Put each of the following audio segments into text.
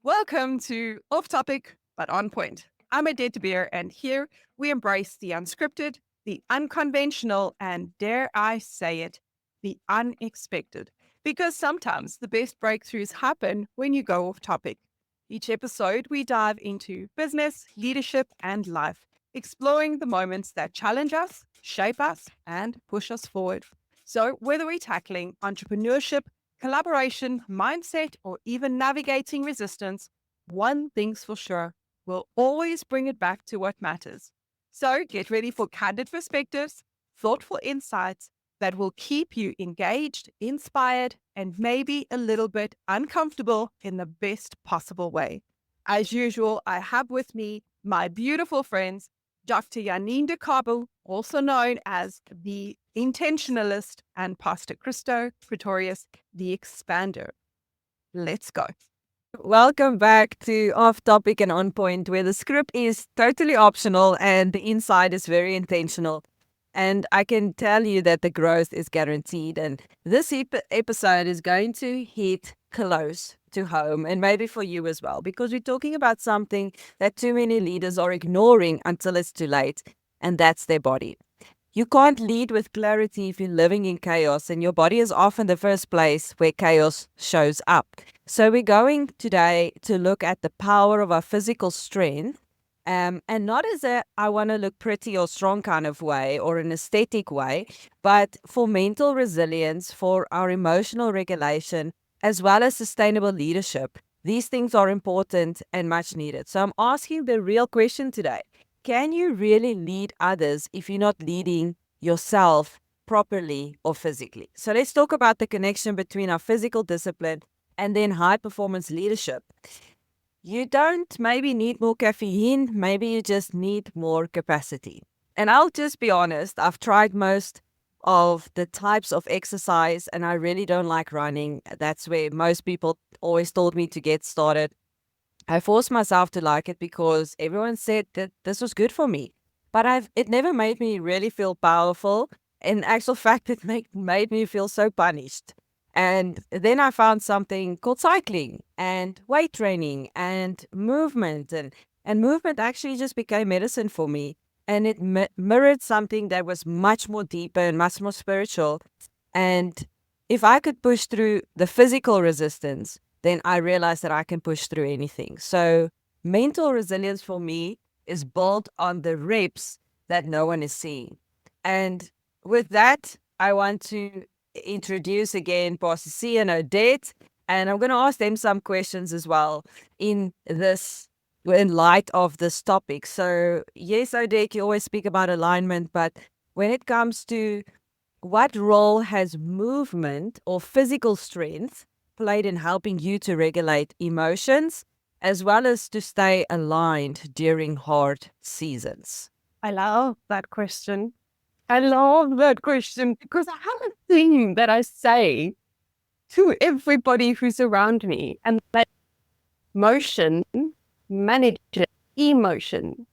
Welcome to Off Topic but On Point. I'm Odette and here we embrace the unscripted, the unconventional, and dare I say it, the unexpected. Because sometimes the best breakthroughs happen when you go off topic. Each episode, we dive into business, leadership, and life, exploring the moments that challenge us, shape us, and push us forward. So, whether we're tackling entrepreneurship, collaboration, mindset, or even navigating resistance, one thing's for sure, we'll always bring it back to what matters. So get ready for candid perspectives, thoughtful insights that will keep you engaged, inspired, and maybe a little bit uncomfortable in the best possible way. As usual, I have with me my beautiful friends, Dr. Janine de Cabo, also known as the Intentionalist, and Pastor Christo Pretorius, the Expander. Let's go. Welcome back to Off Topic and On Point, where the script is totally optional and the inside is very intentional. And I can tell you that the growth is guaranteed. And this episode is going to hit close to home and maybe for you as well, because we're talking about something that too many leaders are ignoring until it's too late, and that's their body. You can't lead with clarity if you're living in chaos, and your body is often the first place where chaos shows up. So, we're going today to look at the power of our physical strength, and not as a I want to look pretty or strong kind of way or an aesthetic way, but for mental resilience, for our emotional regulation, as well as sustainable leadership. These things are important and much needed. So, I'm asking the real question today. Can you really lead others if you're not leading yourself properly or physically? So let's talk about the connection between our physical discipline and then high performance leadership. You don't maybe need more caffeine, maybe you just need more capacity. And I'll just be honest, I've tried most of the types of exercise and I really don't like running. That's where most people always told me to get started. I forced myself to like it because everyone said that this was good for me. But it never made me really feel powerful. In actual fact, it made me feel so punished. And then I found something called cycling and weight training and movement. And movement actually just became medicine for me. And it mirrored something that was much more deeper and much more spiritual. And if I could push through the physical resistance, then I realized that I can push through anything. So mental resilience for me is built on the reps that no one is seeing. And with that, I want to introduce again Pastor C and Odette, and I'm going to ask them some questions as well in light of this topic. So yes, Odette, you always speak about alignment, but when it comes to what role has movement or physical strength played in helping you to regulate emotions as well as to stay aligned during hard seasons? I love that question. I love that question because I have a thing that I say to everybody who's around me, and that motion manages emotion.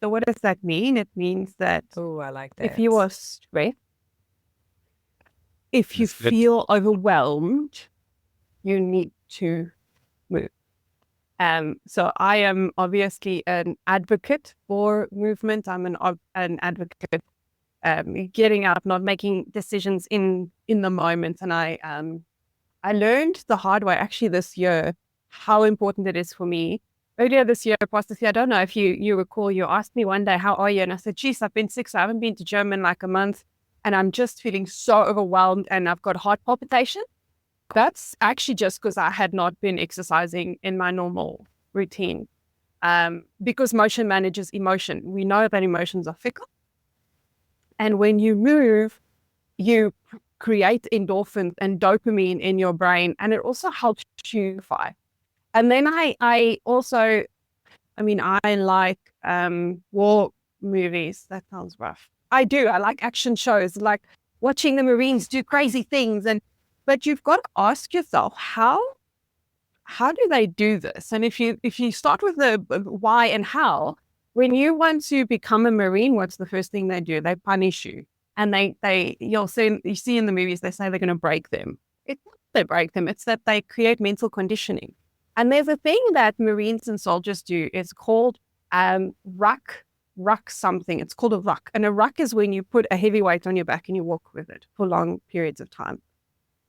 So, what does that mean? It means that Oh, I like that. if you are stressed, if you feel overwhelmed, you need to move. So I am obviously an advocate for movement. I'm an advocate getting up, not making decisions in the moment. And I learned the hard way actually this year how important it is for me. Earlier this year, Pastor C, I don't know if you recall, you asked me one day, how are you? And I said, geez, I've been sick, so I haven't been to gym in like a month. And I'm just feeling so overwhelmed and I've got heart palpitation. That's actually just because I had not been exercising in my normal routine. Because motion manages emotion. We know that emotions are fickle. And when you move, you create endorphins and dopamine in your brain, and it also helps you unify. And then I also, I like war movies. That sounds rough. I do. I like action shows, like watching the Marines do crazy things. But you've got to ask yourself, how do they do this? And if you start with the why and how, when you want to become a Marine, what's the first thing they do? They punish you. And you see in the movies, they say they're going to break them. It's not that they break them, it's that they create mental conditioning. And there's a thing that Marines and soldiers do. It's called ruck something. It's called a ruck. And a ruck is when you put a heavy weight on your back and you walk with it for long periods of time.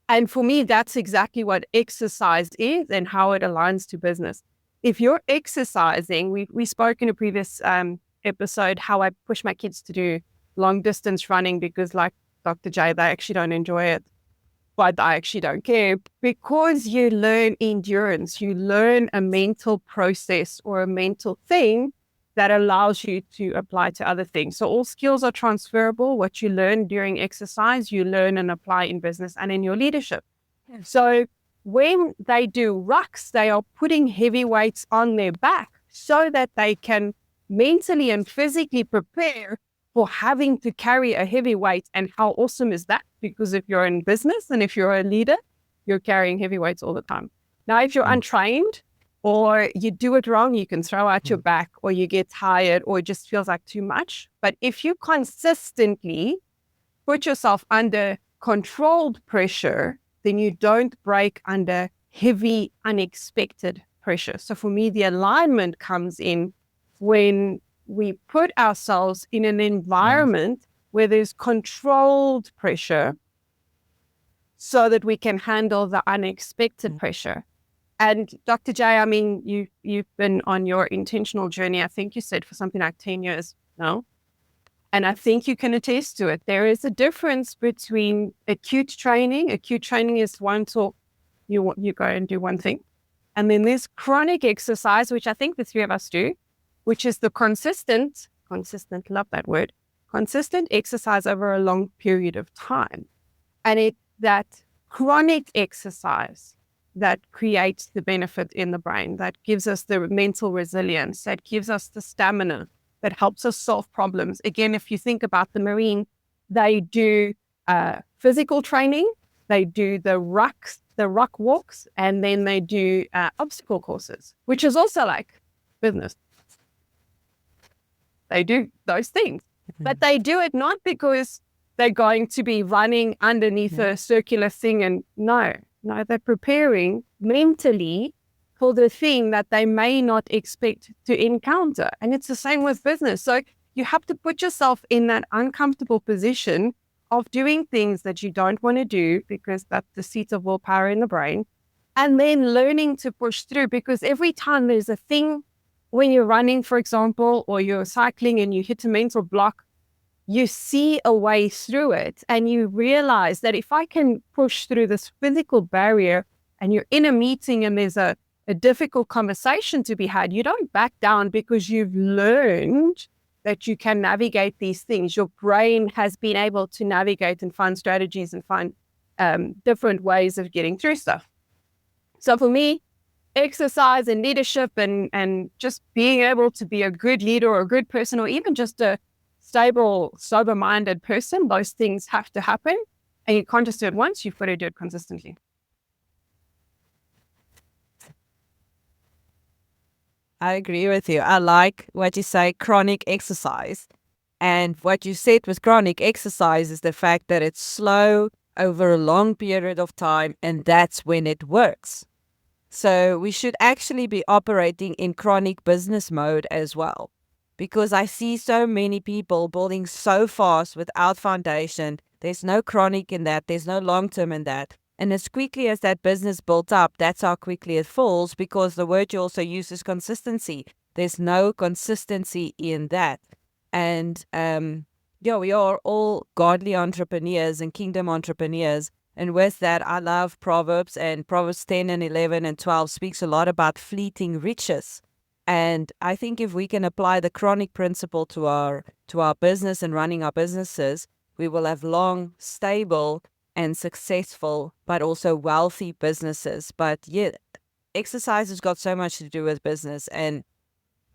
And for me, that's exactly what exercise is and how it aligns to business. If you're exercising, we spoke in a previous episode how I push my kids to do long distance running because, like Dr. J, they actually don't enjoy it, but I actually don't care, because you learn endurance, you learn a mental process or a mental thing that allows you to apply to other things. So all skills are transferable. What you learn during exercise, you learn and apply in business and in your leadership. Yeah. So when they do rucks, they are putting heavy weights on their back so that they can mentally and physically prepare for having to carry a heavy weight. And how awesome is that? Because if you're in business and if you're a leader, you're carrying heavy weights all the time. Now, if you're untrained or you do it wrong, you can throw out your back, or you get tired, or it just feels like too much. But if you consistently put yourself under controlled pressure, then you don't break under heavy, unexpected pressure. So for me, the alignment comes in when we put ourselves in an environment where there's controlled pressure so that we can handle the unexpected pressure. And Dr. J, I mean, you've been on your intentional journey, I think you said, for something like 10 years now. And I think you can attest to it. There is a difference between acute training. Acute training is one talk, you go and do one thing. And then there's chronic exercise, which I think the three of us do, which is the consistent, love that word, consistent exercise over a long period of time. And that chronic exercise that creates the benefit in the brain, that gives us the mental resilience, that gives us the stamina, that helps us solve problems. Again, if you think about the Marine, they do physical training, they do the ruck walks, and then they do obstacle courses, which is also like business. They do those things, but they do it not because they're going to be running underneath a circular thing. And no, they're preparing mentally for the thing that they may not expect to encounter. And it's the same with business. So you have to put yourself in that uncomfortable position of doing things that you don't want to do, because that's the seat of willpower in the brain, and then learning to push through. Because every time there's a thing, when you're running, for example, or you're cycling and you hit a mental block, you see a way through it, and you realize that if I can push through this physical barrier, and you're in a meeting and there's a difficult conversation to be had, you don't back down because you've learned that you can navigate these things. Your brain has been able to navigate and find strategies and find different ways of getting through stuff. So for me, exercise and leadership and just being able to be a good leader or a good person, or even just a stable, sober-minded person, those things have to happen. And you can't just do it once, you've got to do it consistently. I agree with you. I like what you say, chronic exercise. And what you said with chronic exercise is the fact that it's slow over a long period of time, and that's when it works. So we should actually be operating in chronic business mode as well, because I see so many people building so fast without foundation. There's no chronic in that. There's no long-term in that. And as quickly as that business built up, that's how quickly it falls, because the word you also use is consistency. There's no consistency in that. And we are all godly entrepreneurs and kingdom entrepreneurs. And with that, I love Proverbs, and Proverbs 10 and 11 and 12 speaks a lot about fleeting riches. And I think if we can apply the chronic principle to our business and running our businesses, we will have long, stable, and successful, but also wealthy businesses. But yeah, exercise has got so much to do with business. And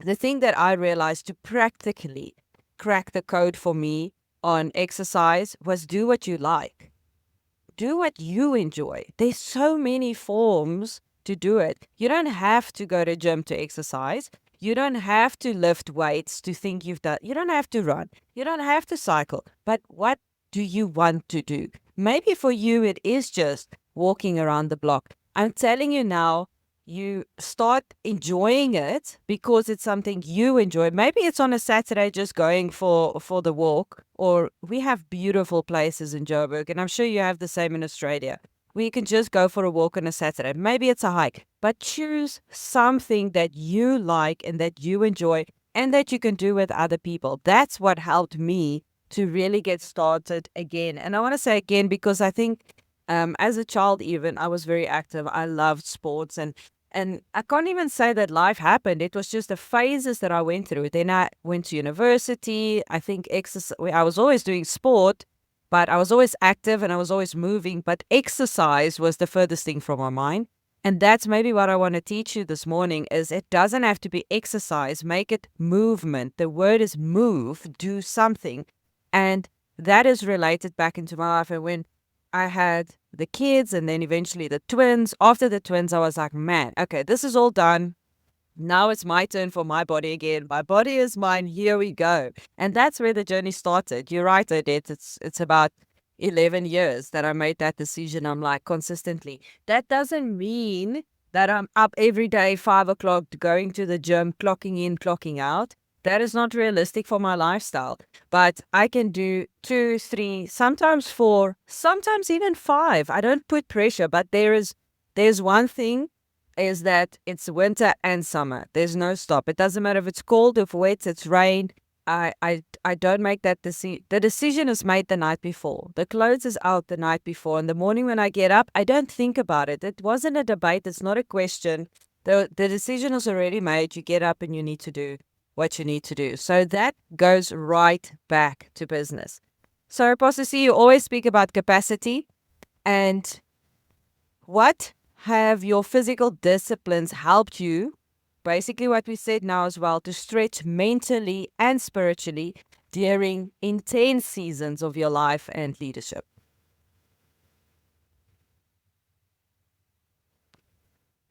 the thing that I realized to practically crack the code for me on exercise was do what you like. Do what you enjoy. There's so many forms to do it. You don't have to go to gym to exercise. You don't have to lift weights to think you've done. You don't have to run. You don't have to cycle. But what do you want to do? Maybe for you, it is just walking around the block. I'm telling you now, you start enjoying it because it's something you enjoy. Maybe it's on a Saturday just going for the walk, or we have beautiful places in Joburg, and I'm sure you have the same in Australia, where you can just go for a walk on a Saturday. Maybe it's a hike, but choose something that you like and that you enjoy and that you can do with other people. That's what helped me to really get started again. And I want to say again, because I think as a child, even I was very active. I loved sports, and I can't even say that life happened. It was just the phases that I went through. Then I went to university. I think exercise. I was always doing sport, but I was always active and I was always moving. But exercise was the furthest thing from my mind. And that's maybe what I want to teach you this morning is it doesn't have to be exercise. Make it movement. The word is move, do something. And that is related back into my life. And when I had the kids and then eventually the twins, after the twins, I was like, man, okay, this is all done. Now it's my turn for my body again. My body is mine. Here we go. And that's where the journey started. You're right, Odette. It's about 11 years that I made that decision. I'm like consistently. That doesn't mean that I'm up every day, 5 o'clock, going to the gym, clocking in, clocking out. That is not realistic for my lifestyle. But I can do 2, 3, sometimes 4, sometimes even 5. I don't put pressure, but there's one thing is that it's winter and summer. There's no stop. It doesn't matter if it's cold, if wet, it's rain. I don't make that decision. The decision is made the night before. The clothes is out the night before. In the morning when I get up, I don't think about it. It wasn't a debate. It's not a question. The decision is already made. You get up and you need to do what you need to do. So that goes right back to business. So Pastor C, you always speak about capacity, and what have your physical disciplines helped you? Basically what we said now as well, to stretch mentally and spiritually during intense seasons of your life and leadership.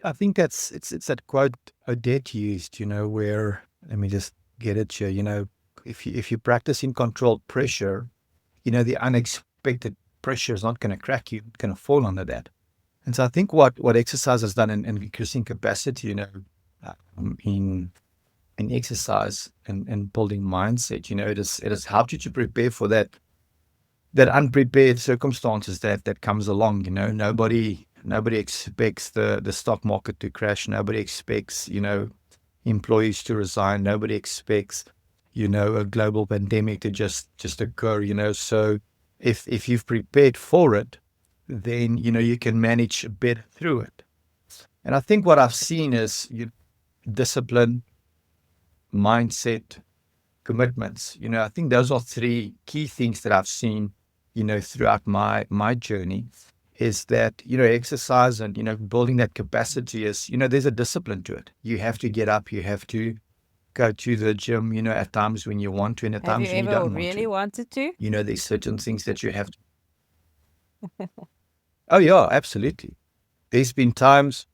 I think it's that quote Odette used, where, let me just get it here, if you practice in controlled pressure, the unexpected pressure is not going to crack you, it's going to fall under that. And so I think what exercise has done in increasing capacity, in exercise and building mindset, it has helped you to prepare for that unprepared circumstances that comes along. Nobody expects the stock market to crash. Nobody expects, employees to resign. Nobody expects, a global pandemic to just occur. So if you've prepared for it, then, you can manage better through it. And I think what I've seen is discipline, mindset, commitments. I think those are 3 key things that I've seen, throughout my journey, is that, exercise and, building that capacity is, there's a discipline to it. You have to get up, you have to go to the gym, at times when you want to and at times when you don't want to. Have you ever really wanted to? There's certain things that you have to. Oh yeah, absolutely. There's been times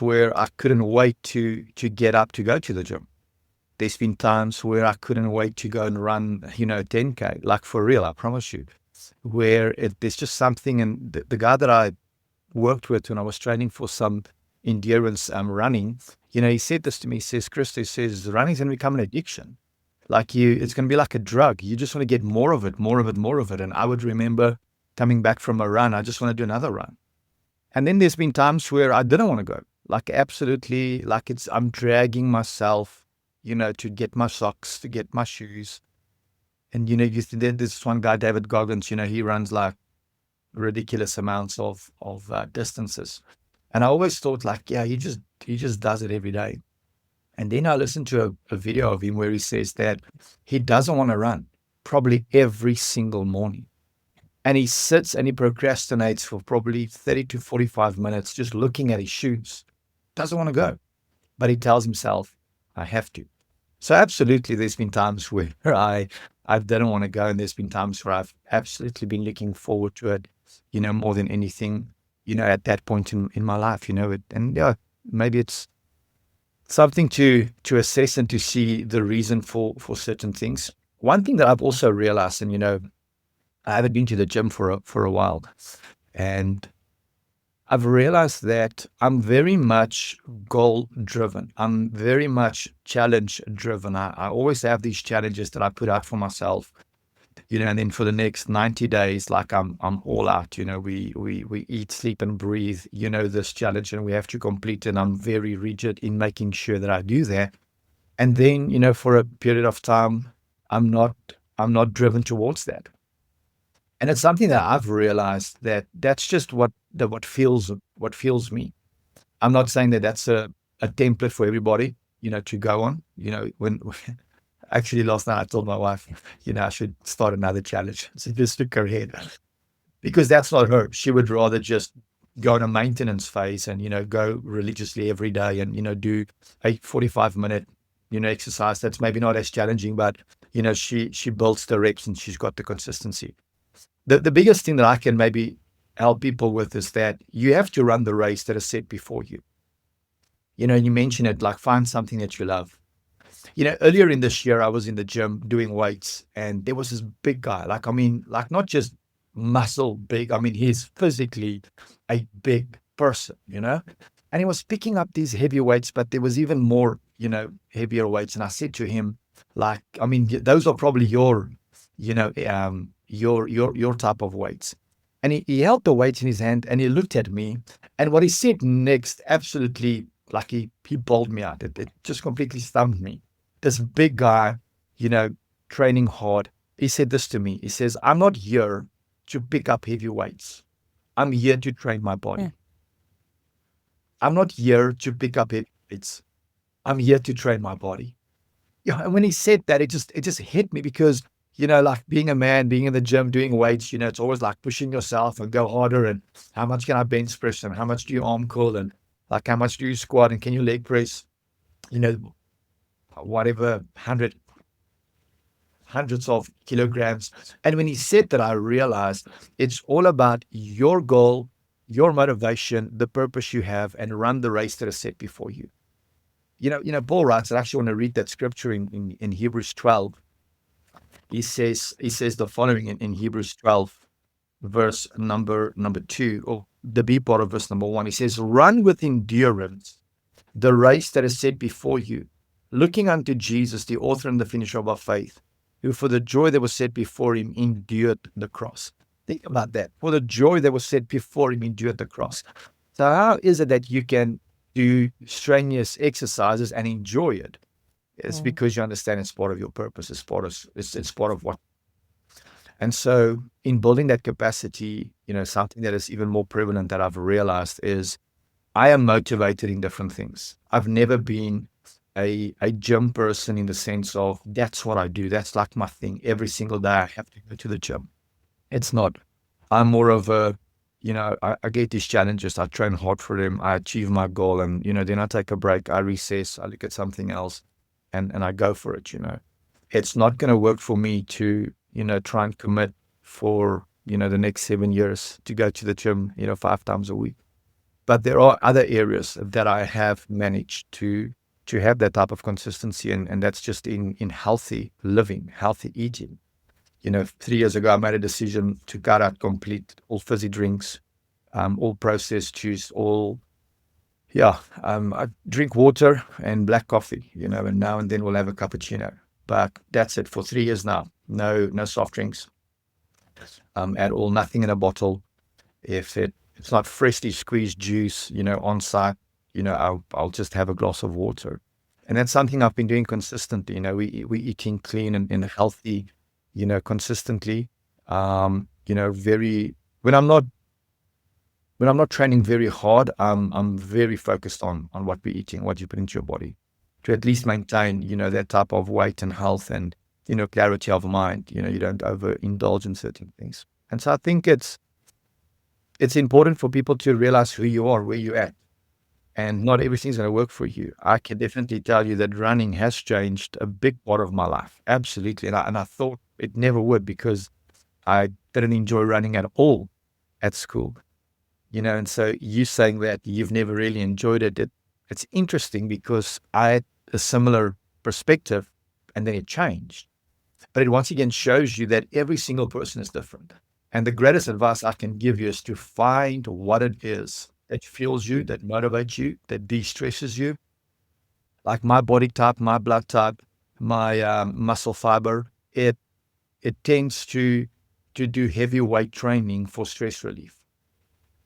where I couldn't wait to get up to go to the gym. There's been times where I couldn't wait to go and run, 10K, like for real, I promise you, where there's just something. And the guy that I worked with when I was training for some endurance running, he said this to me. He says, Christo, he says, running's going to become an addiction. Like it's going to be like a drug. You just want to get more of it, more of it, more of it. And I would remember coming back from a run, I just want to do another run. And then there's been times where I didn't want to go, like absolutely, like I'm dragging myself, to get my socks, to get my shoes. And, then there's one guy, David Goggins, he runs like ridiculous amounts of distances. And I always thought like, yeah, he just does it every day. And then I listened to a video of him where he says that he doesn't want to run probably every single morning. And he sits and he procrastinates for probably 30 to 45 minutes just looking at his shoes. Doesn't want to go. But he tells himself, I have to. So absolutely, there's been times where I didn't want to go, and there's been times where I've absolutely been looking forward to it, more than anything, at that point in my life, and yeah, maybe it's something to assess and to see the reason for certain things. One thing that I've also realized, and I haven't been to the gym for a while, and I've realized that I'm very much goal driven. I'm very much challenge driven. I always have these challenges that I put out for myself, and then for the next 90 days, like I'm all out. We eat, sleep, and breathe, this challenge, and we have to complete it. And I'm very rigid in making sure that I do that. And then, for a period of time, I'm not driven towards that. And it's something that I've realized that that's just what fuels me. I'm not saying that that's a template for everybody, to go on. When actually last night I told my wife, I should start another challenge. So just took her head because that's not her. She would rather just go on a maintenance phase and, go religiously every day and, do a 45-minute, exercise. That's maybe not as challenging, but, she builds the reps and she's got the consistency. The biggest thing that I can maybe help people with is that you have to run the race that is set before you. You mentioned it, like find something that you love. Earlier in this year, I was in the gym doing weights and there was this big guy, like not just muscle big. He's physically a big person, and he was picking up these heavy weights, but there was even more, heavier weights. And I said to him, those are probably your type of weights. And he held the weights in his hand and he looked at me. And what he said next, absolutely, like he bowled me out. It just completely stumped me. This big guy, training hard. He said this to me. He says, I'm not here to pick up heavy weights. I'm here to train my body. Yeah. I'm not here to pick up heavy weights. I'm here to train my body. And when he said that, it just hit me because, like being a man, being in the gym, doing weights, it's always like pushing yourself and go harder. And how much can I bench press? And how much do you arm curl? And like, how much do you squat? And can you leg press? Whatever, hundreds of kilograms. And when he said that, I realized it's all about your goal, your motivation, the purpose you have, and run the race that is set before you. Paul writes, I actually want to read that scripture in Hebrews 12. He says the following in Hebrews 12, verse number 2, or the B part of verse number 1. He says, run with endurance the race that is set before you, looking unto Jesus, the author and the finisher of our faith, who for the joy that was set before him endured the cross. Think about that. For the joy that was set before him endured the cross. So how is it that you can do strenuous exercises and enjoy it? It's because you understand it's part of your purpose. It's part of what. And so in building that capacity, something that is even more prevalent that I've realized is I am motivated in different things. I've never been a gym person in the sense of that's what I do. That's like my thing. Every single day I have to go to the gym. It's not. I'm more of a, I get these challenges. I train hard for them. I achieve my goal. And, then I take a break. I recess. I look at something else and I go for it, It's not going to work for me to, try and commit for, the next 7 years to go to the gym, 5 times a week. But there are other areas that I have managed to have that type of consistency. And that's just in healthy living, healthy eating. 3 years ago, I made a decision to cut out all fizzy drinks, all processed juice, I drink water and black coffee, and now and then we'll have a cappuccino. But that's it for 3 years now. No soft drinks at all, nothing in a bottle. If it's not freshly squeezed juice, on site, I'll just have a glass of water. And that's something I've been doing consistently. We eating clean and healthy, consistently. When I'm not training very hard, I'm very focused on what we're eating, what you put into your body, to at least maintain, that type of weight and health and, clarity of mind. You don't overindulge in certain things. And so I think it's important for people to realize who you are, where you're at. And not everything's going to work for you. I can definitely tell you that running has changed a big part of my life. Absolutely. And I thought it never would because I didn't enjoy running at all at school. And so you saying that you've never really enjoyed it, it's interesting because I had a similar perspective and then it changed. But it once again shows you that every single person is different. And the greatest advice I can give you is to find what it is that fuels you, that motivates you, that de-stresses you. Like my body type, my blood type, my muscle fiber, it tends to do heavy weight training for stress relief.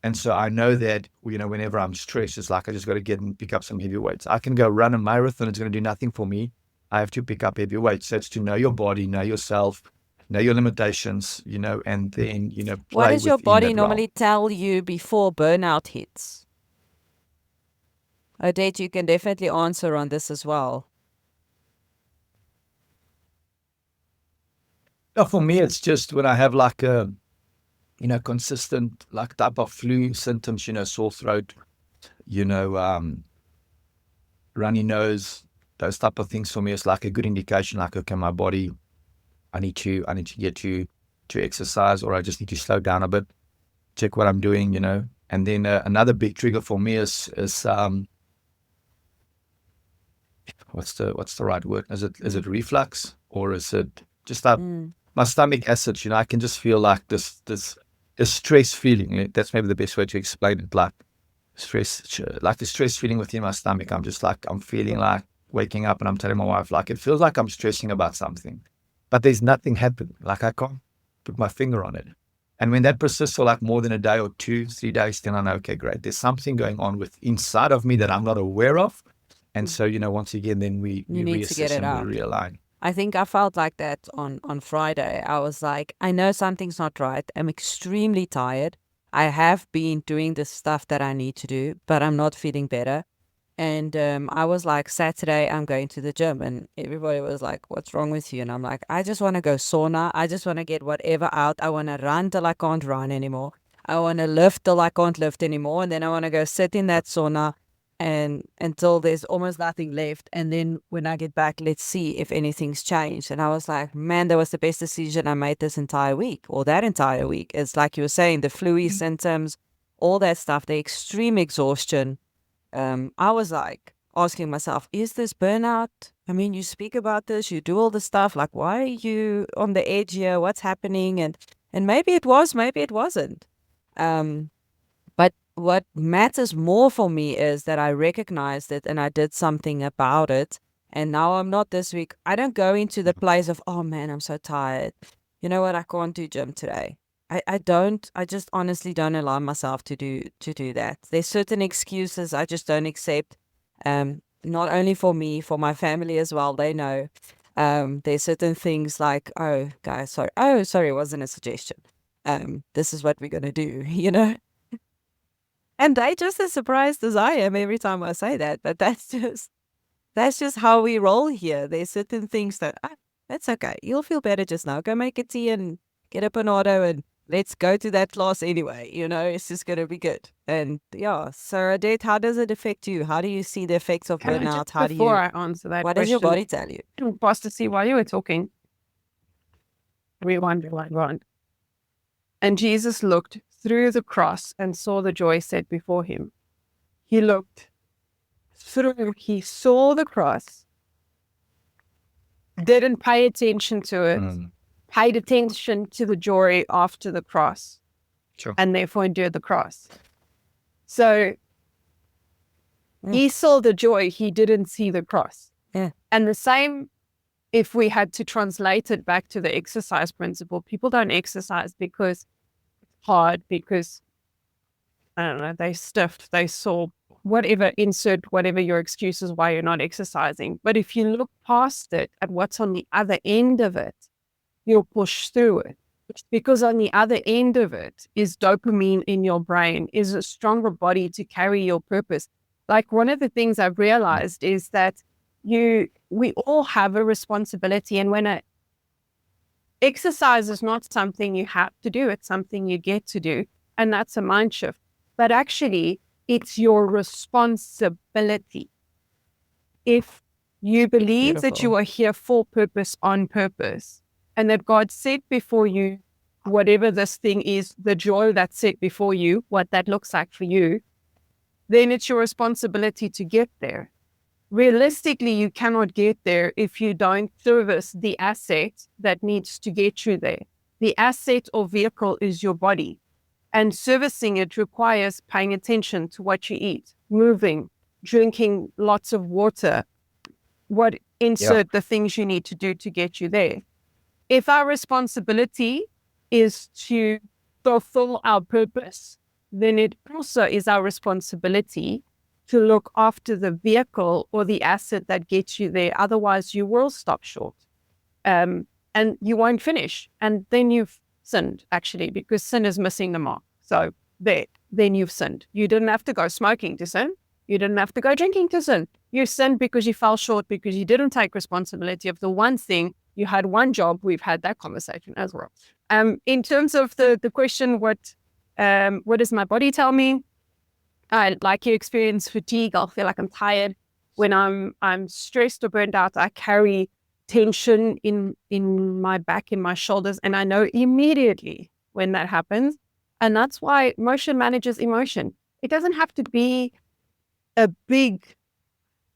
And so I know that, whenever I'm stressed, it's like I just got to get and pick up some heavy weights. I can go run a marathon. It's going to do nothing for me. I have to pick up heavy weights. So it's to know your body, know yourself, know your limitations, and then, play What does your within body that normally realm. tell you before burnout hits? Odette, you can definitely answer on this as well. No, for me, it's just when I have like a, consistent like type of flu symptoms, sore throat, runny nose, those type of things for me is like a good indication, like, okay, my body, I need to get to exercise, or I just need to slow down a bit, check what I'm doing, And then another big trigger for me is what's the right word? Is it reflux, or is it just my stomach acid? I can just feel like this stress feeling. That's maybe the best way to explain it. Like the stress feeling within my stomach. I'm feeling like waking up, and I'm telling my wife, like, it feels like I'm stressing about something, but there's nothing happening. Like I can't put my finger on it. And when that persists for like more than a day or 2, 3 days, then I know, okay, great. There's something going on inside of me that I'm not aware of. And so, once again, then we need to get reassess it and out. we realign. I think I felt like that on Friday. I was like, I know something's not right. I'm extremely tired. I have been doing the stuff that I need to do, but I'm not feeling better. And I was like, Saturday, I'm going to the gym. And everybody was like, what's wrong with you? And I'm like, I just want to go sauna. I just want to get whatever out. I want to run till I can't run anymore. I want to lift till I can't lift anymore. And then I want to go sit in that sauna and until there's almost nothing left. And then when I get back, let's see if anything's changed. And I was like, man, that was the best decision I made this entire week, or that entire week. It's like you were saying, the flu-y symptoms, all that stuff, the extreme exhaustion. I was like asking myself, is this burnout? I mean, you speak about this, you do all the stuff, like, why are you on the edge here? What's happening? And maybe it was, maybe it wasn't. But what matters more for me is that I recognized it and I did something about it. And now I'm not this week. I don't go into the place of, oh man, I'm so tired. You know what? I can't do gym today. I just honestly don't allow myself to do that. There's certain excuses I just don't accept. Not only for me, for my family as well. They know. There's certain things like, oh guys, sorry. Oh, sorry, it wasn't a suggestion. This is what we're gonna do, And they just as surprised as I am every time I say that. But that's just how we roll here. There's certain things that that's okay. You'll feel better just now. Go make a tea and get up an auto and let's go to that class anyway. It's just going to be good. And yeah, so Odette, how does it affect you? How do you see the effects of burnout? Before I answer that what question, does your body tell you? Pastor C, while you were talking, rewind. And Jesus looked through the cross and saw the joy set before him. He looked through, he saw the cross, didn't pay attention to it, paid attention to the joy after the cross, Sure. and therefore endured the cross. So he saw the joy, he didn't see the cross. Yeah. And the same, if we had to translate it back to the exercise principle, people don't exercise because it's hard, because, I don't know, they stiffed, they sore, whatever, insert whatever your excuse is why you're not exercising. But if you look past it at what's on the other end of it, you'll push through it. Because on the other end of it is dopamine in your brain, is a stronger body to carry your purpose. Like, one of the things I've realized is that we all have a responsibility. And when exercise is not something you have to do, it's something you get to do. And that's a mind shift. But actually, it's your responsibility. If you believe that you are here for purpose, on purpose, and that God set before you whatever this thing is, the joy that's set before you, what that looks like for you, then it's your responsibility to get there. Realistically, you cannot get there if you don't service the asset that needs to get you there. The asset or vehicle is your body. And servicing it requires paying attention to what you eat, moving, drinking lots of water, insert the things you need to do to get you there. If our responsibility is to fulfill our purpose, then it also is our responsibility to look after the vehicle or the asset that gets you there. Otherwise, you will stop short and you won't finish. And then you've sinned, actually, because sin is missing the mark. So then you've sinned. You didn't have to go smoking to sin. You didn't have to go drinking to sin. You sinned because you fell short, because you didn't take responsibility of the one thing. You had one job. We've had that conversation as well. In terms of the question, what does my body tell me? Like you experience fatigue. I'll feel like I'm tired. When I'm stressed or burned out, I carry tension in my back, in my shoulders, and I know immediately when that happens. And that's why motion manages emotion. It doesn't have to be a big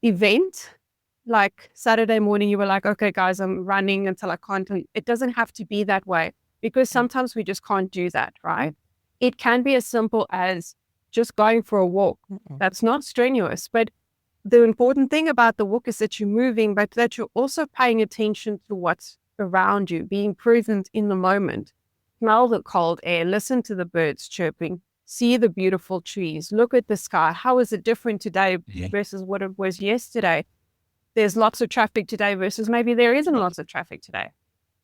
event. Like Saturday morning, you were like, okay, guys, I'm running until I can't. It doesn't have to be that way, because sometimes we just can't do that, right? It can be as simple as just going for a walk. That's not strenuous, but the important thing about the walk is that you're moving, but that you're also paying attention to what's around you, being present in the moment. Smell the cold air, listen to the birds chirping, see the beautiful trees, look at the sky. How is it different today versus what it was yesterday? There's lots of traffic today versus maybe there isn't lots of traffic today.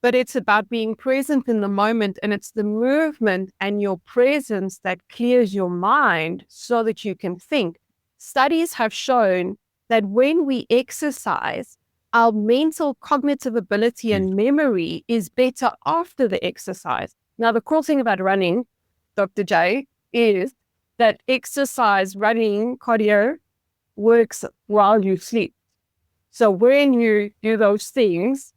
But it's about being present in the moment, and it's the movement and your presence that clears your mind so that you can think. Studies have shown that when we exercise, our mental cognitive ability and memory is better after the exercise. Now, the cool thing about running, Dr. J, is that exercise, running, cardio, works while you sleep. So when you do those things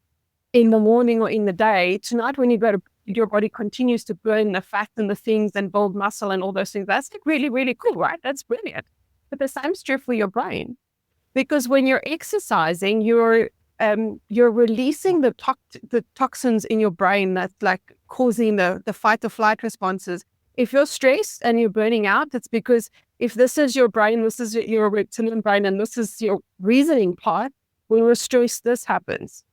in the morning or in the day, tonight when you go to, your body continues to burn the fat and the things and build muscle and all those things. That's like really, really cool, right? That's brilliant. But the same is true for your brain, because when you're exercising, you're releasing the toxins in your brain that's like causing the fight or flight responses. If you're stressed and you're burning out, it's because if this is your brain, this is your reptilian brain, and this is your reasoning part, when we're stressed, this happens.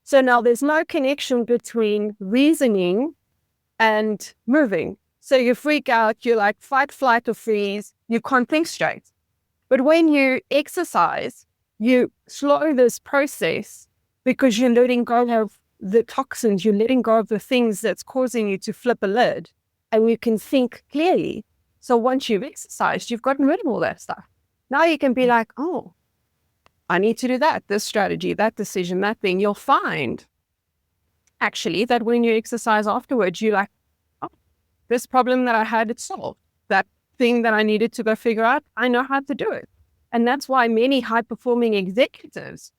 So now there's no connection between reasoning and moving. So you freak out, you're like fight, flight, or freeze, you can't think straight. But when you exercise, you slow this process because you're letting go of the toxins, you're letting go of the things that's causing you to flip a lid, and you can think clearly. So once you've exercised, you've gotten rid of all that stuff. Now you can be like, oh, I need to do that, this strategy, that decision, that thing. You'll find actually that when you exercise afterwards, you're like, oh, this problem that I had, it's solved. That thing that I needed to go figure out, I know how to do it. And that's why many high-performing executives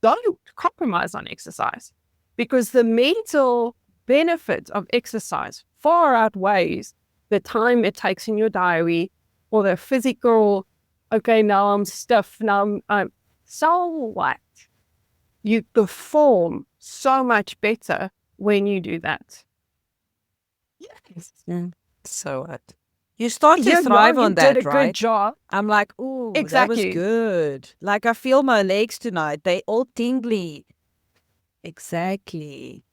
don't compromise on exercise, because the mental benefit of exercise far outweighs the time it takes in your diary or the physical, okay, now I'm stiff, now I'm so what? You perform so much better when you do that. Yes. So what? You start to thrive on that, did a right? good job. I'm like, ooh, Exactly. that was good. Like I feel my legs tonight. They all tingly. Exactly.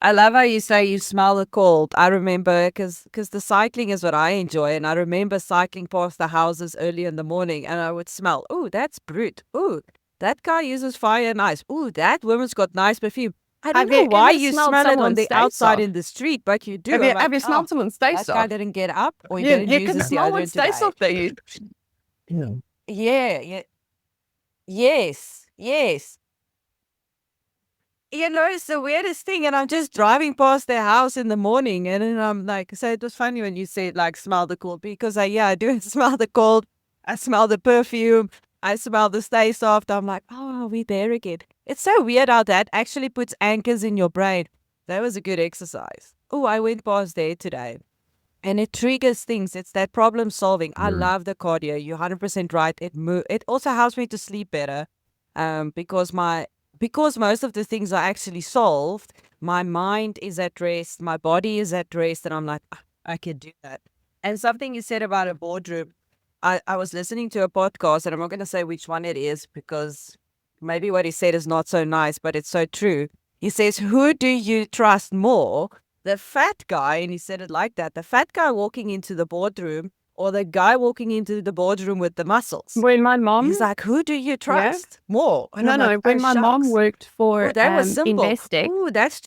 I love how you say you smell the cold. I remember because the cycling is what I enjoy. And I remember cycling past the houses early in the morning and I would smell, ooh, that's brute. Ooh, that guy uses fire and ice. Ooh, that woman's got nice perfume. I don't Have know you why ever you smelled smell it on someone's the stay outside soft? in the street, but you do. Have you, I'm like, have you smelled oh, someone's stay that guy soft? didn't get up or he You didn't can use his smell what deodorant stay today. soft they use. Yeah. Yes. You know, it's the weirdest thing. And I'm just driving past their house in the morning. And then I'm like, so it was funny when you said, like, smell the cold. Because I do smell the cold. I smell the perfume. I smell the stay soft. I'm like, oh, we there again. It's so weird how that actually puts anchors in your brain. That was a good exercise. Oh, I went past there today. And it triggers things. It's that problem solving. I love the cardio. You're 100% right. It also helps me to sleep better. Because most of the things are actually solved, my mind is at rest, my body is at rest, and I'm like, I could do that. And something you said about a boardroom, I was listening to a podcast, and I'm not going to say which one it is because maybe what he said is not so nice, but it's so true. He says, who do you trust more? The fat guy, and he said it like that, the fat guy walking into the boardroom or the guy walking into the boardroom with the muscles. When my mom, He's like, who do you trust more? And no, I'm no, like, when oh, my mom shucks. worked for Oh, that was simple. investing. Oh, that's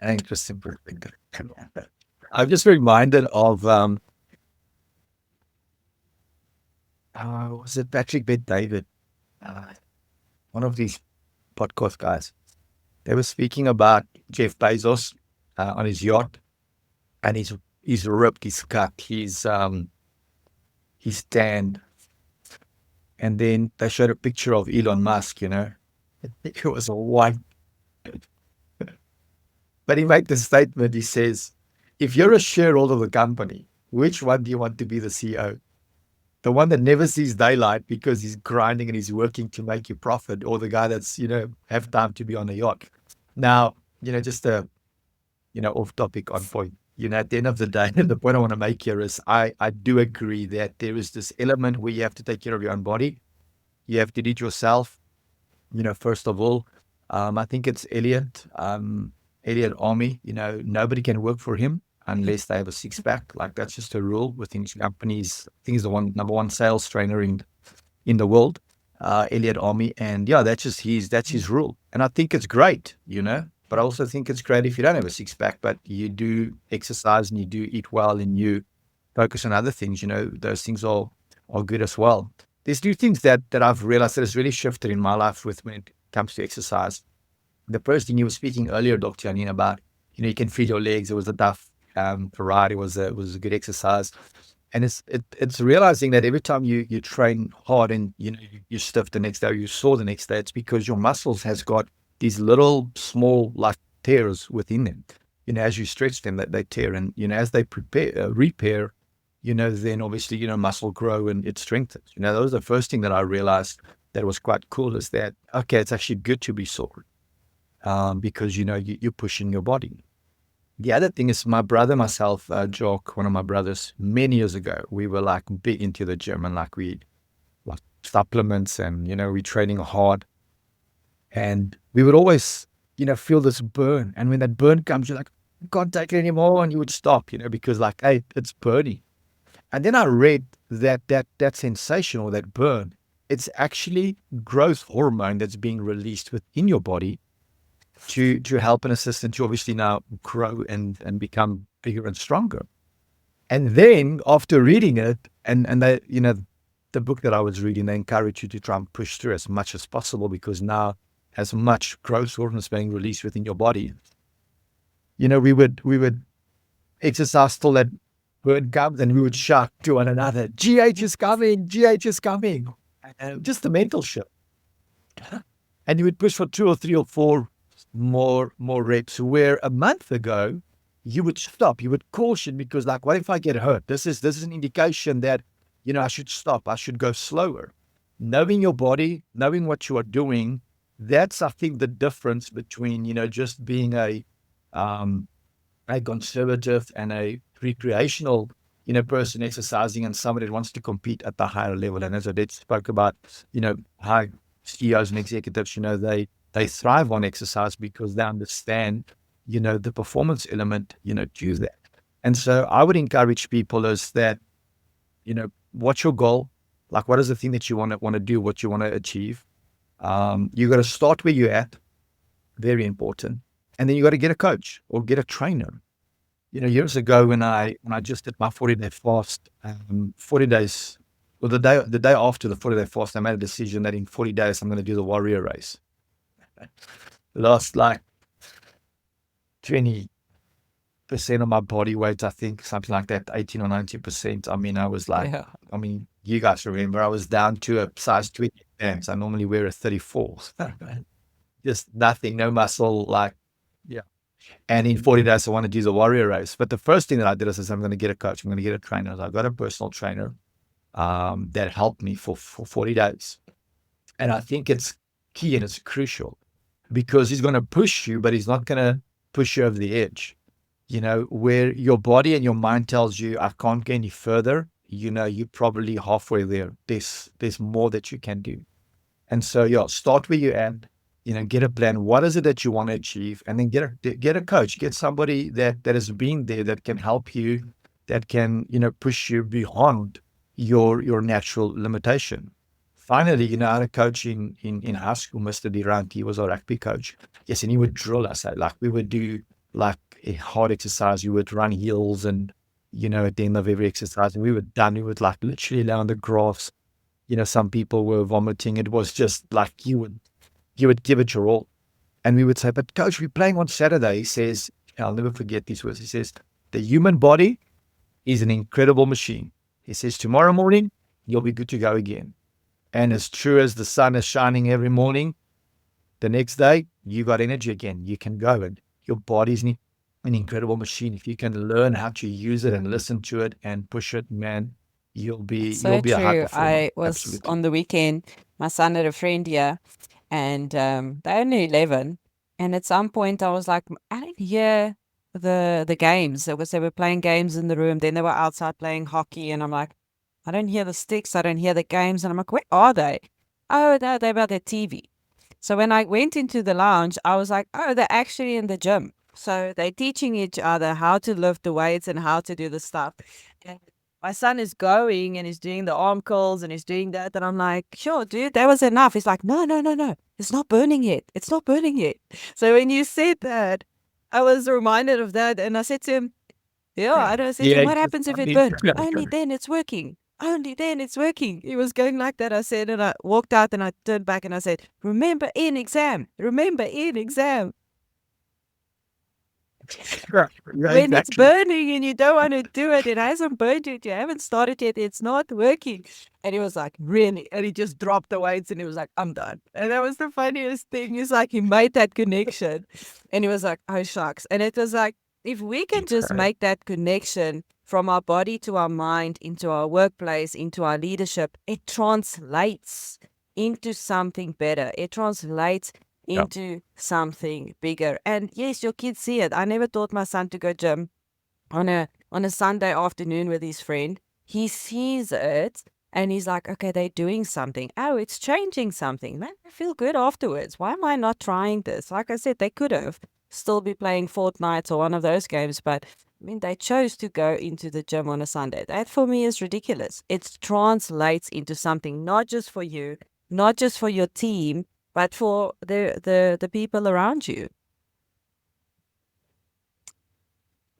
Interesting perspective. I'm just reminded of was it Patrick Bet David? One of these podcast guys. They were speaking about Jeff Bezos on his yacht, and he's ripped, he's cut, he's tanned. And then they showed a picture of Elon Musk, you know. I think it was a white. But he made the statement, he says, if you're a shareholder of the company, which one do you want to be the CEO? The one that never sees daylight because he's grinding and he's working to make you profit, or the guy that's, have time to be on a yacht? Now, just a, off topic on point. At the end of the day, the point I want to make here is I do agree that there is this element where you have to take care of your own body. You have to eat yourself, first of all. I think it's Elliot Army, nobody can work for him unless they have a six-pack. Like, that's just a rule within his companies. I think he's the number one sales trainer in the world, Elliot Army. And yeah, that's his rule. And I think it's great, but I also think it's great if you don't have a six-pack, but you do exercise and you do eat well and you focus on other things, those things are good as well. There's two things that I've realized that has really shifted in my life when it comes to exercise. The first thing you were speaking earlier, Dr. Janine, about, you can feel your legs. It was a tough variety, was a good exercise. And it's realizing that every time you train hard and, you're stiff the next day, or you're sore the next day, it's because your muscles has got these little small like tears within them. As you stretch them, they tear. And, as they repair, then obviously, muscle grow and it strengthens. That was the first thing that I realized that was quite cool, is that, okay, it's actually good to be sore. Because, you're pushing your body. The other thing is my brother, myself, Jock, one of my brothers, many years ago, we were like big into the gym and like supplements and, we're training hard. And we would always, feel this burn. And when that burn comes, you're like, I can't take it anymore. And you would stop, because like, hey, it's burning. And then I read that sensation or that burn, it's actually growth hormone that's being released within your body to help and assist and to obviously now grow and become bigger and stronger. And then after reading it, and they, the book that I was reading, they encourage you to try and push through as much as possible, because now as much growth hormones being released within your body, we would exercise till that word comes and we would shout to one another, GH is coming, GH is coming. And just the mental shift. And you would push for 2 or 3 or 4 more reps, where a month ago you would stop, you would caution, because like, what if I get hurt? This is an indication that, I should stop, I should go slower. Knowing your body, knowing what you are doing, that's, I think, the difference between, just being a conservative and a recreational, person exercising, and somebody that wants to compete at the higher level. And as Odette spoke about, high CEOs and executives, they thrive on exercise because they understand, the performance element, to that. And so I would encourage people is that, what's your goal? Like, what is the thing that you want to do, what you want to achieve? You got to start where you're at. Very important. And then you got to get a coach or get a trainer. Years ago when I just did my 40-day fast, 40 days, well, the day after the 40-day fast, I made a decision that in 40 days, I'm going to do the warrior race. Lost like 20% of my body weight, I think, something like that, 18 or 19%. I mean, I was like, you guys remember, I was down to a size 20 pants. I normally wear a 34. Just nothing, no muscle, like, yeah. And in 40 days, I want to do the warrior race. But the first thing that I did is I'm going to get a coach. I'm going to get a trainer. So I got a personal trainer that helped me for 40 days. And I think it's key and it's crucial because he's going to push you, but he's not going to push you over the edge. Where your body and your mind tells you, I can't go any further, you're probably halfway there. There's more that you can do. And so, start where you're at, get a plan. What is it that you want to achieve? And then get a coach, get somebody that has been there, that can help you, that can, push you beyond your natural limitation. Finally, I had a coach in high school, Mr. Durant. He was our rugby coach. Yes, and he would drill us. Like, we would do like a hard exercise. We would run hills, and, at the end of every exercise, and we would like literally lay on the grass. Some people were vomiting. It was just like you would give it your all. And we would say, but coach, we're playing on Saturday. He says, I'll never forget these words. He says, the human body is an incredible machine. He says, tomorrow morning, you'll be good to go again. And as true as the sun is shining every morning, the next day, you got energy again. You can go, and your body's an incredible machine. If you can learn how to use it and listen to it and push it, man, you'll be a high performer. I was Absolutely. on the weekend, my son had a friend here, and they're only 11. And at some point I was like, I didn't hear the games. They were playing games in the room. Then they were outside playing hockey. And I'm like, I don't hear the sticks. I don't hear the games. And I'm like, where are they? Oh, no, they're by their TV. So when I went into the lounge, I was like, oh, they're actually in the gym. So they're teaching each other how to lift the weights and how to do the stuff. And my son is going and he's doing the arm curls and he's doing that. And I'm like, sure, dude, that was enough. He's like, no. It's not burning yet. It's not burning yet. So when you said that, I was reminded of that. And I said to him, I don't say to him, what happens if it burns? Only then it's working. Only then it's working. He was going like that. I said, and I walked out and I turned back and I said, remember in exam. Remember in exam. When it's burning and you don't want to do it, it hasn't burned yet, you haven't started yet, it's not working. And he was like, really? And he just dropped the weights and he was like, I'm done. And that was the funniest thing. He's like, he made that connection and he was like, oh shucks. And it was like, if we can just make that connection from our body to our mind, into our workplace, into our leadership, it translates into something better. It translates into something bigger. And yes, your kids see it. I never taught my son to go gym on a Sunday afternoon with his friend. He sees it and he's like, okay, they're doing something. Oh, it's changing something. Man, I feel good afterwards. Why am I not trying this? Like I said, they could have still be playing Fortnite or one of those games, but I mean, they chose to go into the gym on a Sunday. That for me is ridiculous. It translates into something, not just for you, not just for your team, but for the people around you.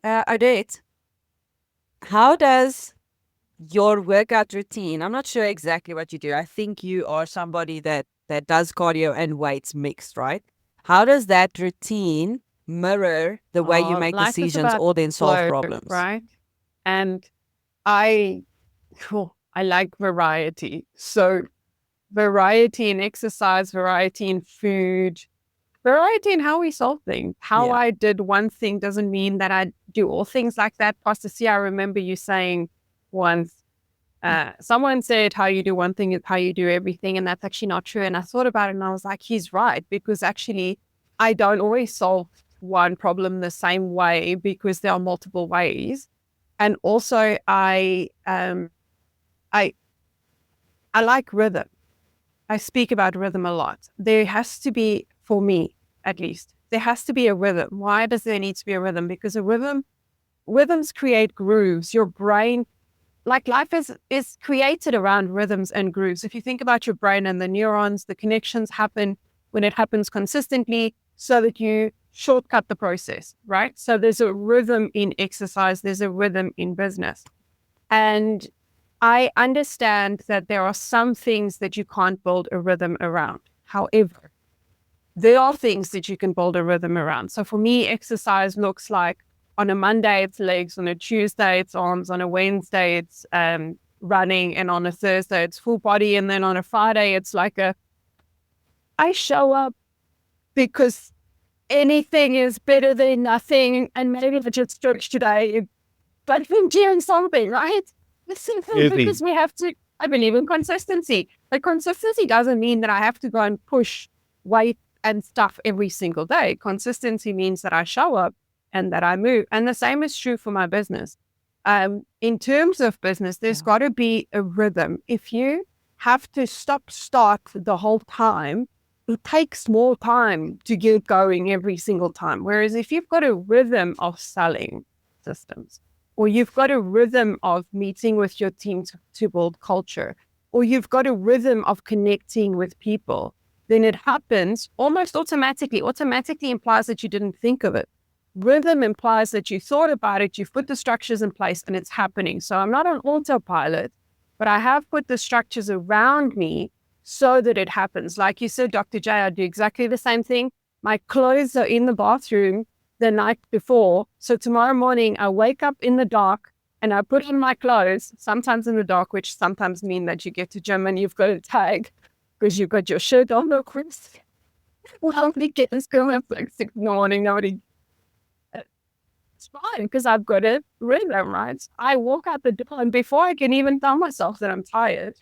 Odette, how does your workout routine, I'm not sure exactly what you do. I think you are somebody that does cardio and weights mixed, right? How does that routine mirror the way you make decisions or then solve problems? Right. And I like variety. So variety in exercise, variety in food, variety in how we solve things. How I did one thing doesn't mean that I do all things like that. Pastor C, I remember you saying once, someone said how you do one thing is how you do everything. And that's actually not true. And I thought about it and I was like, he's right. Because actually, I don't always solve one problem the same way because there are multiple ways. And also, I like rhythm. I speak about rhythm a lot. There has to be, for me at least, there has to be a rhythm. Why does there need to be a rhythm? Because rhythms create grooves. Your brain, like life is created around rhythms and grooves. If you think about your brain and the neurons, the connections happen when it happens consistently so that you shortcut the process, right? So there's a rhythm in exercise. There's a rhythm in business. And I understand that there are some things that you can't build a rhythm around. However, there are things that you can build a rhythm around. So for me, exercise looks like on a Monday, it's legs. On a Tuesday, it's arms. On a Wednesday, it's running. And on a Thursday, it's full body. And then on a Friday, it's like I show up because anything is better than nothing. And maybe I just stretch today, but I'm doing something, right? Because we have to, I believe in consistency. But consistency doesn't mean that I have to go and push weight and stuff every single day. Consistency means that I show up and that I move. And the same is true for my business. In terms of business, there's got to be a rhythm. If you have to start the whole time, it takes more time to get going every single time. Whereas if you've got a rhythm of selling systems, or you've got a rhythm of meeting with your team to build culture, or you've got a rhythm of connecting with people, then it happens almost automatically. Automatically implies that you didn't think of it. Rhythm implies that you thought about it, you've put the structures in place, and it's happening. So I'm not on autopilot, but I have put the structures around me so that it happens. Like you said, Dr. J, I do exactly the same thing. My clothes are in the bathroom the night before. So tomorrow morning, I wake up in the dark and I put on my clothes, sometimes in the dark, which sometimes mean that you get to gym and you've got a tag because you've got your shirt on. No, Chris. Well, the kids go up like 6 in the morning. Nobody. It's fine because I've got a rhythm, right? I walk out the door and before I can even tell myself that I'm tired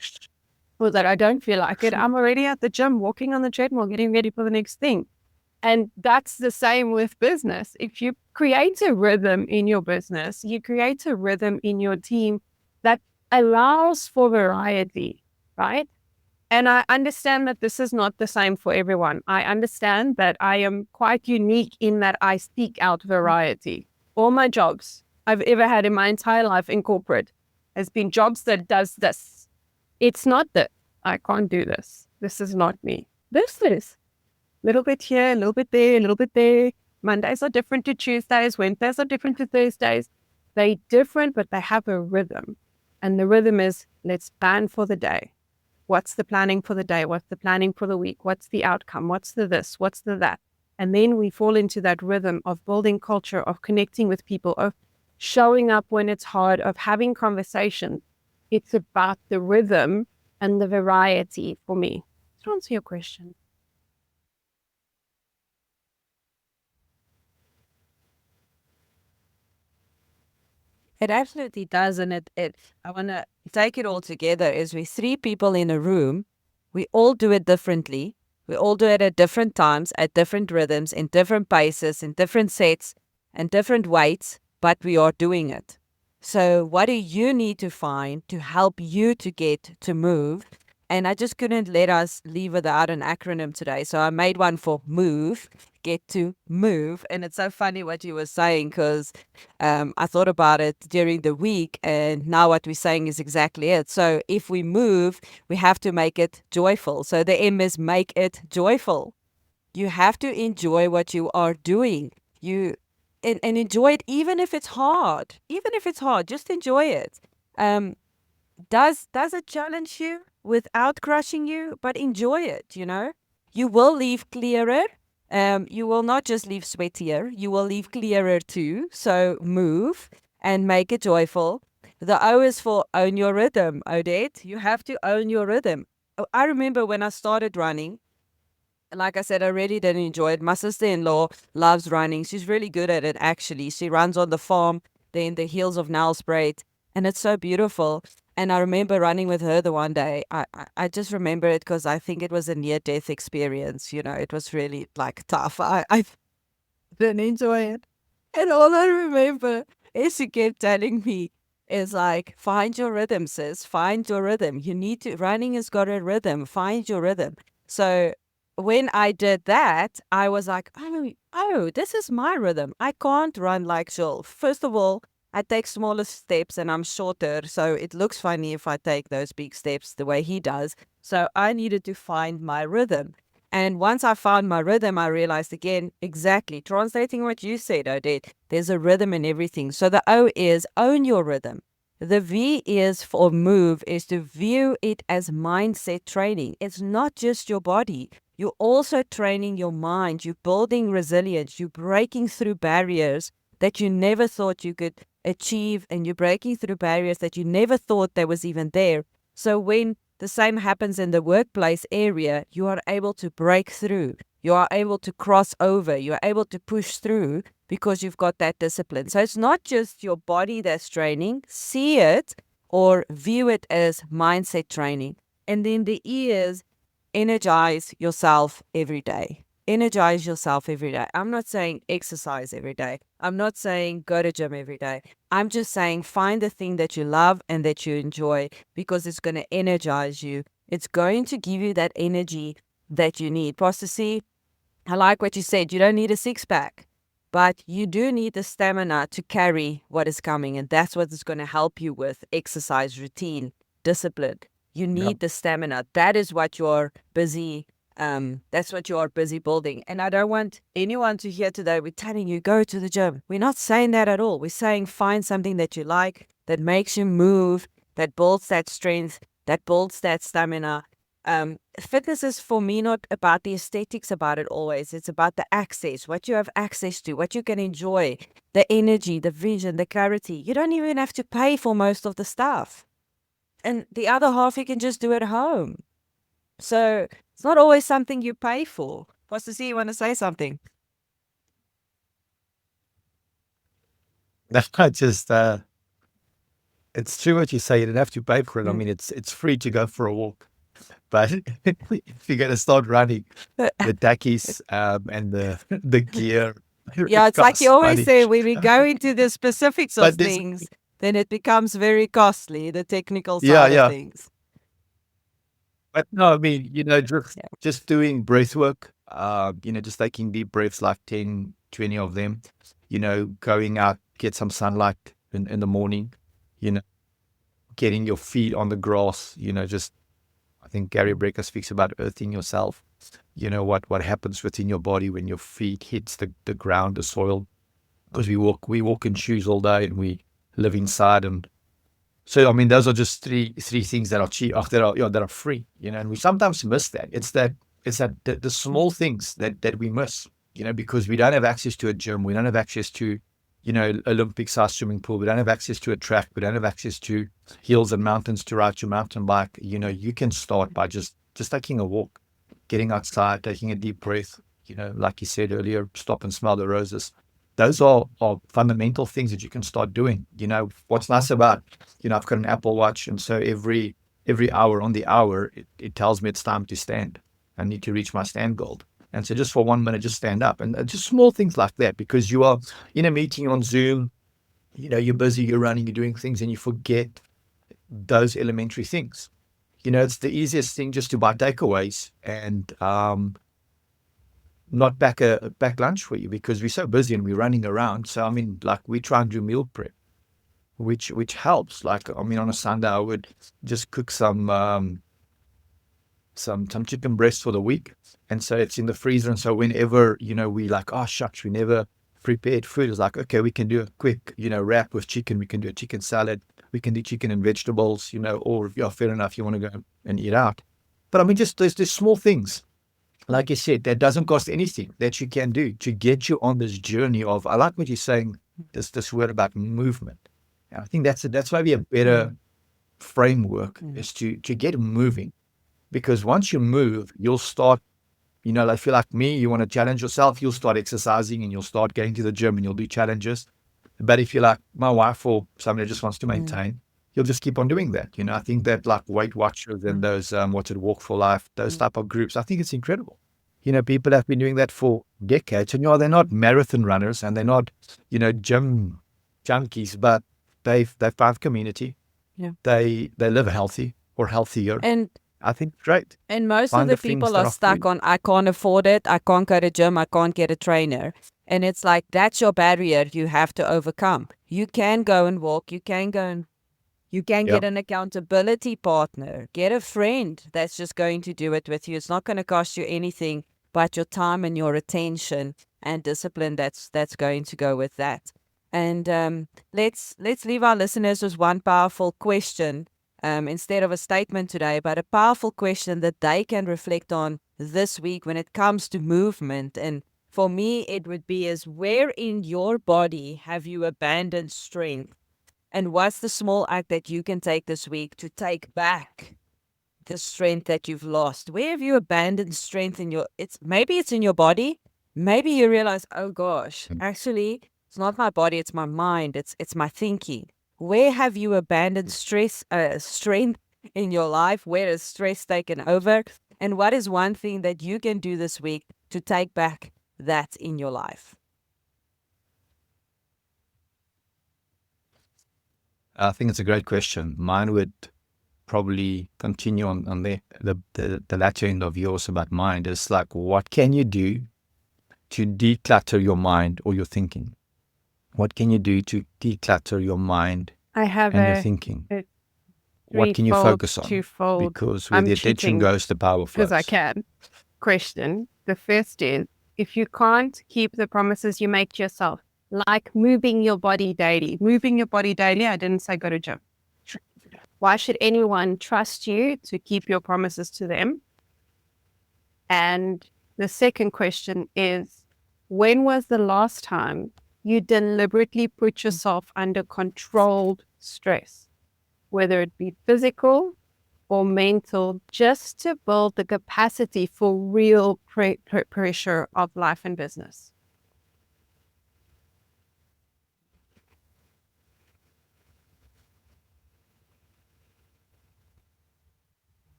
or that I don't feel like it, I'm already at the gym, walking on the treadmill, getting ready for the next thing. And that's the same with business. If you create a rhythm in your business, you create a rhythm in your team that allows for variety, right? And I understand that this is not the same for everyone. I understand that I am quite unique in that I seek out variety. All my jobs I've ever had in my entire life in corporate has been jobs that does this. It's not that I can't do this. This is not me. This is. Little bit here, a little bit there, a little bit there. Mondays are different to Tuesdays. Wednesdays are different to Thursdays. They're different, but they have a rhythm. And the rhythm is, let's plan for the day. What's the planning for the day? What's the planning for the week? What's the outcome? What's the this? What's the that? And then we fall into that rhythm of building culture, of connecting with people, of showing up when it's hard, of having conversations. It's about the rhythm and the variety for me. To answer your question. It absolutely does. And I want to take it all together as we 3 people in a room. We all do it differently. We all do it at different times, at different rhythms, in different paces, in different sets, and different weights, but we are doing it. So what do you need to find to help you to get to move? And I just couldn't let us leave without an acronym today. So I made one for MOVE, get to move. And it's so funny what you were saying because I thought about it during the week and now what we're saying is exactly it. So if we move, we have to make it joyful. So the M is make it joyful. You have to enjoy what you are doing. And enjoy it even if it's hard. Even if it's hard, just enjoy it. Does it challenge you without crushing you? But enjoy it, you know. You will leave clearer. You will not just leave sweatier. You will leave clearer too. So move and make it joyful. The O is for own your rhythm, Odette. You have to own your rhythm. I remember when I started running, like I said, I really didn't enjoy it. My sister-in-law loves running. She's really good at it, actually. She runs on the farm, there in the hills of Nelspruit, and it's so beautiful. And I remember running with her the one day. I just remember it because I think it was a near-death experience. You know, it was really like tough. I didn't enjoy it. And all I remember is she kept telling me is like, find your rhythm, sis. Find your rhythm. You need to, running has got a rhythm. Find your rhythm. So when I did that, I was like, oh, this is my rhythm. I can't run like Joel. First of all, I take smaller steps and I'm shorter, so it looks funny if I take those big steps the way he does. So I needed to find my rhythm. And once I found my rhythm, I realized again, exactly, translating what you said, Odette, there's a rhythm in everything. So the O is own your rhythm. The V is for move, is to view it as mindset training. It's not just your body. You're also training your mind. You're building resilience. You're breaking through barriers that you never thought you could achieve, and you're breaking through barriers that you never thought there was even there. So when the same happens in the workplace area, you are able to break through. You are able to cross over. You are able to push through because you've got that discipline. So it's not just your body that's training. See it or view it as mindset training. And then the E is energize yourself every day. energize yourself every day. I'm not saying exercise every day. I'm not saying go to gym every day. I'm just saying find the thing that you love and that you enjoy, because it's going to energize you. It's going to give you that energy that you need. Pastor C, I like what you said. You don't need a six-pack, but you do need the stamina to carry what is coming. And that's what is going to help you with exercise routine, discipline. You need the stamina. That is what you're busy. That's what you are busy building. And I don't want anyone to hear today, we're telling you, go to the gym. We're not saying that at all. We're saying find something that you like, that makes you move, that builds that strength, that builds that stamina. Fitness is for me not about the aesthetics about it always. It's about the access, what you have access to, what you can enjoy, the energy, the vision, the clarity. You don't even have to pay for most of the stuff. And the other half you can just do at home. So it's not always something you pay for. Pastor C, you want to say something? That's not just, it's true what you say. You don't have to pay for it. I mean, it's free to go for a walk. But if you're going to start running, the tackies and the gear. Yeah, it's like you always money. say, when we go into the specifics of But this- things, then it becomes very costly, the technical side Yeah. of things. But no, I mean, just doing breath work, just taking deep breaths, like 10, 20 of them, going out, get some sunlight in the morning, getting your feet on the grass, I think Gary Brecker speaks about earthing yourself. What happens within your body when your feet hits the ground, the soil, because we walk in shoes all day and we live inside. And so, I mean, those are just three things that are cheap, that are free, and we sometimes miss that. It's the small things that we miss, because we don't have access to a gym. We don't have access to, Olympic-sized swimming pool. We don't have access to a track. We don't have access to hills and mountains to ride your mountain bike. You can start by just taking a walk, getting outside, taking a deep breath, like you said earlier, stop and smell the roses. Those are fundamental things that you can start doing. What's nice about, I've got an Apple Watch, and so every hour on the hour, it tells me it's time to stand. I need to reach my stand goal. And so just for 1 minute, just stand up. And just small things like that, because you are in a meeting on Zoom, you're busy, you're running, you're doing things, and you forget those elementary things. It's the easiest thing just to buy takeaways and not back lunch for you, because we're so busy and we're running around. So, I mean, like, we try and do meal prep, which helps. Like, I mean, on a Sunday, I would just cook some chicken breast for the week. And so it's in the freezer. And so whenever, we like, oh, shucks, we never prepared food. It's like, okay, we can do a quick, wrap with chicken. We can do a chicken salad. We can do chicken and vegetables, or fair enough, you want to go and eat out. But I mean, just there's small things, like you said, that doesn't cost anything, that you can do to get you on this journey of, I like what you're saying, this word about movement. And I think that's maybe a better framework, is to get moving. Because once you move, you'll start, if you're like me, you want to challenge yourself, you'll start exercising and you'll start going to the gym and you'll do challenges. But if you're like my wife or somebody that just wants to maintain, you'll just keep on doing that. I think that, like, Weight Watchers and those, Walk for Life, those type of groups, I think it's incredible. People have been doing that for decades, and they're not marathon runners and they're not, gym junkies, but they found community. Yeah. They live healthy or healthier. And I think great. And most Find of the the things people that are are stuck free. on, I can't afford it, I can't go to gym, I can't get a trainer. And it's like, that's your barrier you have to overcome. You can go and walk, you can get an accountability partner, get a friend that's just going to do it with you. It's not going to cost you anything but your time and your attention and discipline that's going to go with that. And let's leave our listeners with one powerful question. Instead of a statement today, but a powerful question that they can reflect on this week when it comes to movement. And for me, it would be where in your body have you abandoned strength? And what's the small act that you can take this week to take back the strength that you've lost? Where have you abandoned strength maybe it's in your body. Maybe you realize, oh gosh, actually, it's not my body, it's my mind, it's my thinking. Where have you abandoned strength in your life? Where is stress taken over? And what is one thing that you can do this week to take back that in your life? I think it's a great question. Mine would probably continue on the latter end of yours about mind. It's like, what can you do to declutter your mind or your thinking? What can you do to declutter your mind I have and your a thinking? a What can you threefold, focus on? twofold. Because where I'm the attention cheating goes, the power flows. because I can. Question. The first is, if you can't keep the promises you make to yourself, like moving your body daily. Moving your body daily, I didn't say go to gym. Why should anyone trust you to keep your promises to them? And the second question is, when was the last time you deliberately put yourself under controlled stress, whether it be physical or mental, just to build the capacity for real pressure of life and business?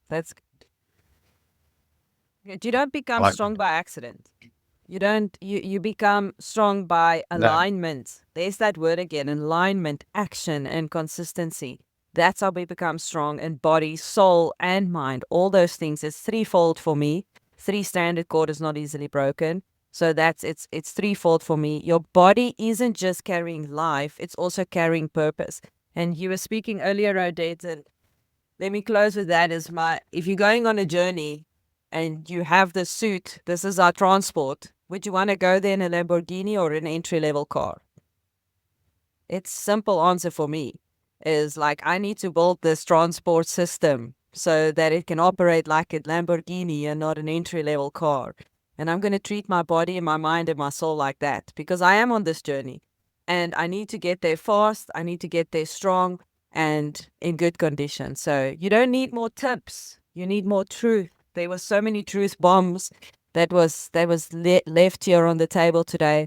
That's good. You don't become Like strong by accident. You become strong by that. alignment. There's that word again, alignment, action, and consistency. That's how we become strong in body, soul, and mind. All those things. It's threefold for me. Three-stranded cord is not easily broken. So it's threefold for me. Your body isn't just carrying life, it's also carrying purpose. And you were speaking earlier, Odette, and let me close with that if you're going on a journey and you have the suit, this is our transport. Would you want to go there in a Lamborghini or an entry-level car? It's simple answer for me is like, I need to build this transport system so that it can operate like a Lamborghini and not an entry-level car. And I'm going to treat my body and my mind and my soul like that because I am on this journey and I need to get there fast. I need to get there strong and in good condition. So you don't need more tips. You need more truth. There were so many truth bombs that was left here on the table today.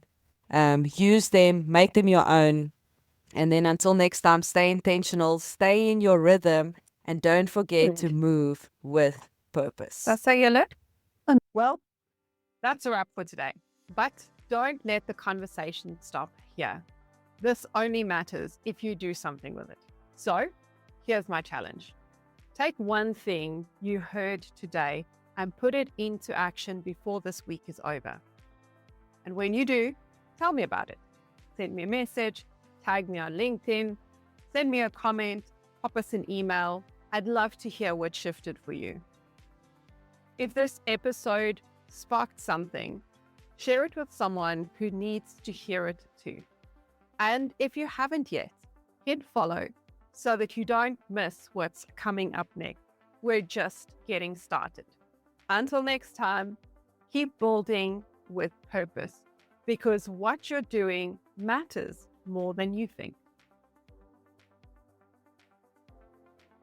Use them, make them your own. And then until next time, stay intentional, stay in your rhythm, and don't forget to move with purpose. That's how you look. Well, that's a wrap for today. But don't let the conversation stop here. This only matters if you do something with it. So here's my challenge. Take one thing you heard today and put it into action before this week is over. And when you do, tell me about it. Send me a message, tag me on LinkedIn, send me a comment, pop us an email. I'd love to hear what shifted for you. If this episode sparked something, share it with someone who needs to hear it too. And if you haven't yet, hit follow so that you don't miss what's coming up next. We're just getting started. Until next time, keep building with purpose because what you're doing matters more than you think.